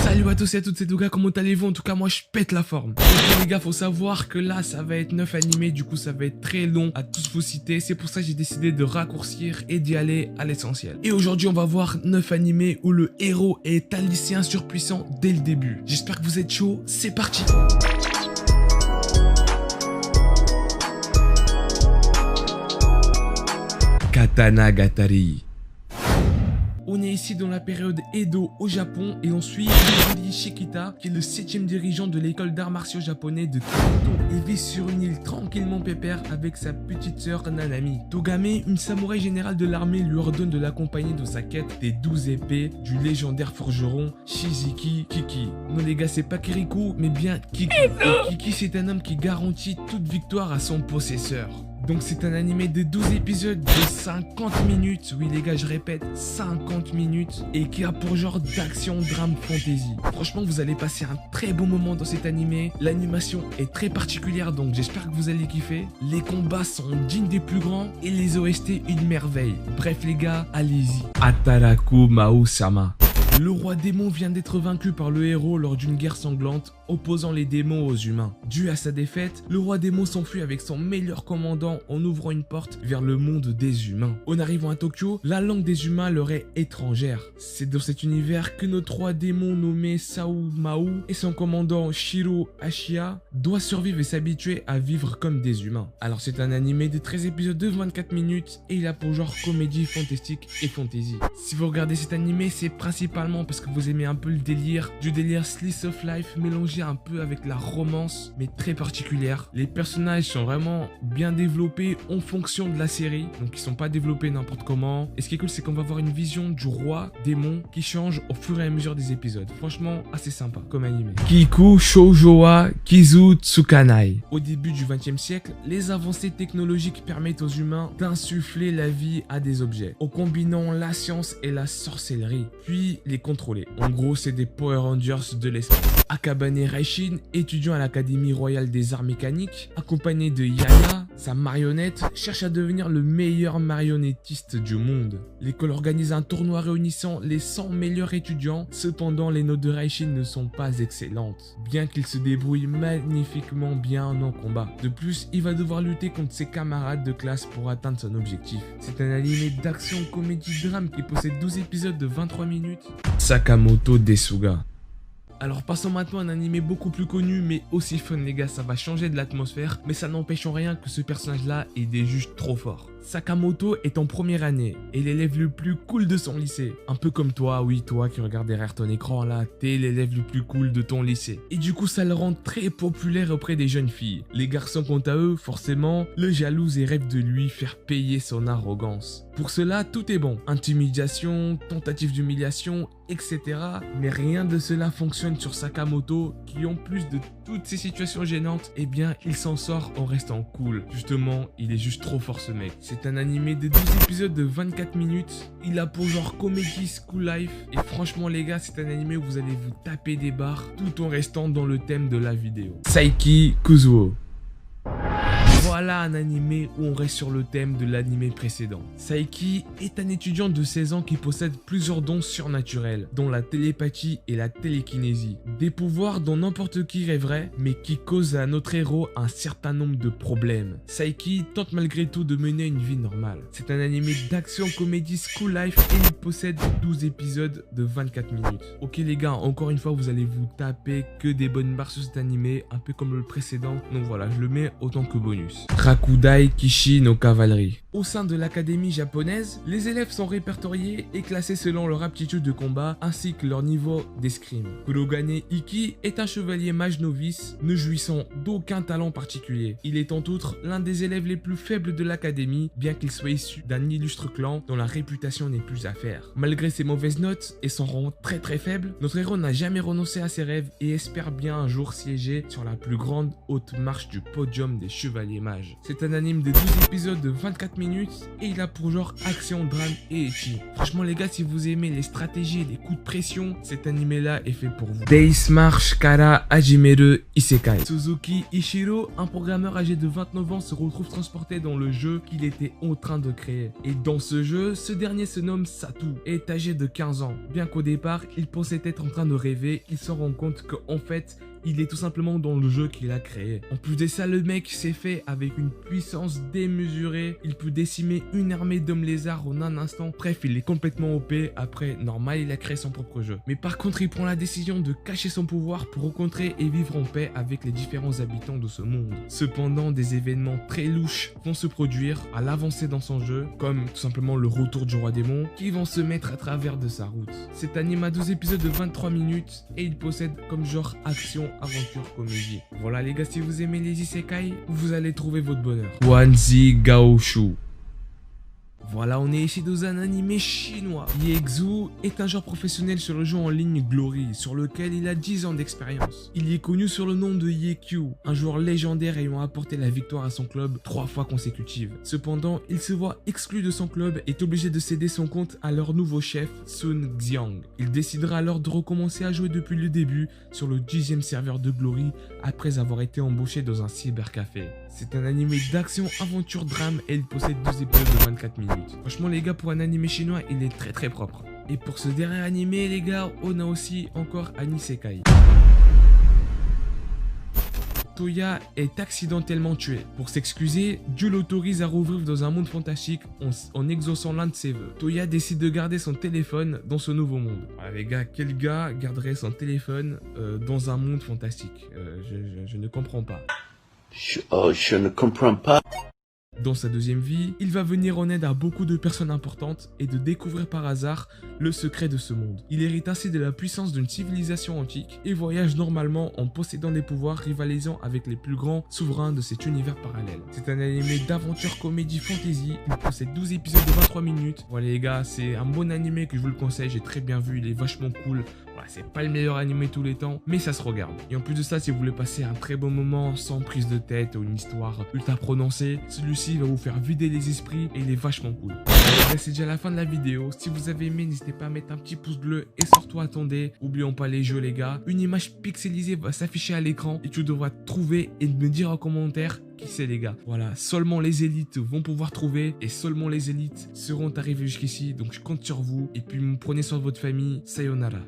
Salut à tous et à toutes, c'est Douga, comment allez-vous? En tout cas moi je pète la forme. Ok les gars, faut savoir que là ça va être 9 animés, du coup ça va être très long à tous vous citer. C'est pour ça que j'ai décidé de raccourcir et d'y aller à l'essentiel. Et aujourd'hui on va voir 9 animés où le héros est un lycéen surpuissant dès le début. J'espère que vous êtes chaud, c'est parti. Katanagatari. On est ici dans la période Edo au Japon et on suit Midori Shikita qui est le 7e dirigeant de l'école d'arts martiaux japonais de Kyoto. Il vit sur une île tranquillement pépère avec sa petite sœur Nanami. Togame, une samouraï générale de l'armée, lui ordonne de l'accompagner dans sa quête des 12 épées du légendaire forgeron Shizaki Kiki. Non les gars, c'est pas Kirikou mais bien Kiki. Et Kiki c'est un homme qui garantit toute victoire à son possesseur. Donc c'est un animé de 12 épisodes de 50 minutes, oui les gars je répète 50 minutes, et qui a pour genre d'action, drame, fantasy. Franchement vous allez passer un très bon moment dans cet animé, l'animation est très particulière donc j'espère que vous allez kiffer. Les combats sont dignes des plus grands et les OST une merveille. Bref les gars, allez-y. Ataraku Mao-sama. Le roi démon vient d'être vaincu par le héros lors d'une guerre sanglante opposant les démons aux humains. Dû à sa défaite, le roi démon s'enfuit avec son meilleur commandant en ouvrant une porte vers le monde des humains. En arrivant à Tokyo, la langue des humains leur est étrangère. C'est dans cet univers que notre roi démon nommé Sao Mao et son commandant Shiro Ashiya doivent survivre et s'habituer à vivre comme des humains. Alors c'est un animé de 13 épisodes de 24 minutes et il a pour genre comédie fantastique et fantasy. Si vous regardez cet animé, c'est principalement parce que vous aimez un peu le délire, du délire slice of life mélangé un peu avec la romance, mais très particulière. Les personnages sont vraiment bien développés en fonction de la série, donc ils sont pas développés n'importe comment. Et ce qui est cool, c'est qu'on va avoir une vision du roi démon qui change au fur et à mesure des épisodes. Franchement, assez sympa comme animé. Kiku Shoujowa Kizu Tsukanai. Au début du XXe siècle, les avancées technologiques permettent aux humains d'insuffler la vie à des objets, en combinant la science et la sorcellerie, puis les contrôler. En gros, c'est des Power Rangers de l'espace. Akabane Raishin, étudiant à l'Académie royale des arts mécaniques, accompagné de Yana, sa marionnette, cherche à devenir le meilleur marionnettiste du monde. L'école organise un tournoi réunissant les 100 meilleurs étudiants, cependant les notes de Raishin ne sont pas excellentes, bien qu'il se débrouille magnifiquement bien en combat. De plus, il va devoir lutter contre ses camarades de classe pour atteindre son objectif. C'est un animé d'action, comédie, drame qui possède 12 épisodes de 23 minutes. Sakamoto Desuga. Alors passons maintenant à un animé beaucoup plus connu mais aussi fun les gars, ça va changer de l'atmosphère mais ça n'empêche en rien que ce personnage là est des juste trop fort. Sakamoto est en première année et l'élève le plus cool de son lycée. Un peu comme toi, oui toi qui regardes derrière ton écran là, t'es l'élève le plus cool de ton lycée. Et du coup ça le rend très populaire auprès des jeunes filles. Les garçons quant à eux, forcément, le jalousent et rêvent de lui faire payer son arrogance. Pour cela tout est bon, intimidation, tentative d'humiliation, etc. Mais rien de cela fonctionne sur Sakamoto qui en plus de toutes ces situations gênantes, eh bien il s'en sort en restant cool. Justement, il est juste trop fort ce mec. C'est un animé de 12 épisodes de 24 minutes. Il a pour genre comédie school life. Et franchement les gars, c'est un animé où vous allez vous taper des barres tout en restant dans le thème de la vidéo. Saiki Kuzuo. Voilà un animé où on reste sur le thème de l'animé précédent. Saiki est un étudiant de 16 ans qui possède plusieurs dons surnaturels, dont la télépathie et la télékinésie. Des pouvoirs dont n'importe qui rêverait, mais qui causent à notre héros un certain nombre de problèmes. Saiki tente malgré tout de mener une vie normale. C'est un animé d'action, comédie, school life et il possède 12 épisodes de 24 minutes. Ok les gars, encore une fois vous allez vous taper que des bonnes barres sur cet animé, un peu comme le précédent, donc voilà, je le mets autant que bonus. Rakudai Kishi no Cavalerie. Au sein de l'académie japonaise, les élèves sont répertoriés et classés selon leur aptitude de combat ainsi que leur niveau d'escrime. Kurogane Iki est un chevalier mage novice ne jouissant d'aucun talent particulier. Il est en outre l'un des élèves les plus faibles de l'académie, bien qu'il soit issu d'un illustre clan dont la réputation n'est plus à faire. Malgré ses mauvaises notes et son rang très faible, notre héros n'a jamais renoncé à ses rêves et espère bien un jour siéger sur la plus grande haute marche du podium des chevaliers mages. pages. C'est un anime de 12 épisodes de 24 minutes et il a pour genre action, drame et ecchi. Franchement les gars, si vous aimez les stratégies et les coups de pression, cet anime là est fait pour vous. Days March Kara Hajimeru Isekai. Suzuki Ishiro, un programmeur âgé de 29 ans, se retrouve transporté dans le jeu qu'il était en train de créer. Et dans ce jeu, ce dernier se nomme Satu et est âgé de 15 ans. Bien qu'au départ, il pensait être en train de rêver, il se rend compte qu'en fait, il est tout simplement dans le jeu qu'il a créé. En plus de ça, le mec s'est fait avec une puissance démesurée. Il peut décimer une armée d'hommes lézards en un instant. Bref, il est complètement OP. Après, normal, il a créé son propre jeu. Mais par contre, il prend la décision de cacher son pouvoir pour rencontrer et vivre en paix avec les différents habitants de ce monde. Cependant, des événements très louches vont se produire à l'avancée dans son jeu, comme tout simplement le retour du roi démon, qui vont se mettre à travers de sa route. Cet anime a 12 épisodes de 23 minutes et il possède comme genre action, aventure, comédie. Voilà les gars, si vous aimez les isekai, vous allez trouver votre bonheur. Wanzi Gaoshu. Voilà, on est ici dans un animé chinois. Yexu est un joueur professionnel sur le jeu en ligne Glory, sur lequel il a 10 ans d'expérience. Il est connu sur le nom de Yekyu, un joueur légendaire ayant apporté la victoire à son club 3 fois consécutives. Cependant, il se voit exclu de son club et est obligé de céder son compte à leur nouveau chef, Sun Xiang. Il décidera alors de recommencer à jouer depuis le début sur le 10e serveur de Glory après avoir été embauché dans un cybercafé. C'est un animé d'action, aventure, drame et il possède 2 épisodes de 24 minutes. Franchement les gars, pour un animé chinois, il est très propre. Et pour ce dernier animé les gars, on a aussi encore un isekai. Toya est accidentellement tué. Pour s'excuser, Dieu l'autorise à revivre dans un monde fantastique en exaucant l'un de ses vœux. Toya décide de garder son téléphone dans ce nouveau monde. Ah, les gars, quel gars garderait son téléphone dans un monde fantastique? Je ne comprends pas. Je ne comprends pas. Dans sa deuxième vie, il va venir en aide à beaucoup de personnes importantes et de découvrir par hasard le secret de ce monde. Il hérite ainsi de la puissance d'une civilisation antique et voyage normalement en possédant des pouvoirs rivalisant avec les plus grands souverains de cet univers parallèle. C'est un animé d'aventure, comédie, fantasy. Il possède 12 épisodes de 23 minutes. Voilà les gars, c'est un bon animé que je vous le conseille, j'ai très bien vu, il est vachement cool. Voilà, c'est pas le meilleur animé de tous les temps, mais ça se regarde. Et en plus de ça, si vous voulez passer un très bon moment sans prise de tête ou une histoire ultra prononcée, celui-ci va vous faire vider les esprits et il est vachement cool. Voilà, c'est déjà la fin de la vidéo. Si vous avez aimé, n'hésitez pas à mettre un petit pouce bleu et surtout attendez, oublions pas les jeux les gars. Une image pixelisée va s'afficher à l'écran et tu devras trouver et me dire en commentaire qui c'est les gars. Voilà, seulement les élites vont pouvoir trouver et seulement les élites seront arrivés jusqu'ici. Donc je compte sur vous et puis prenez soin de votre famille. Sayonara.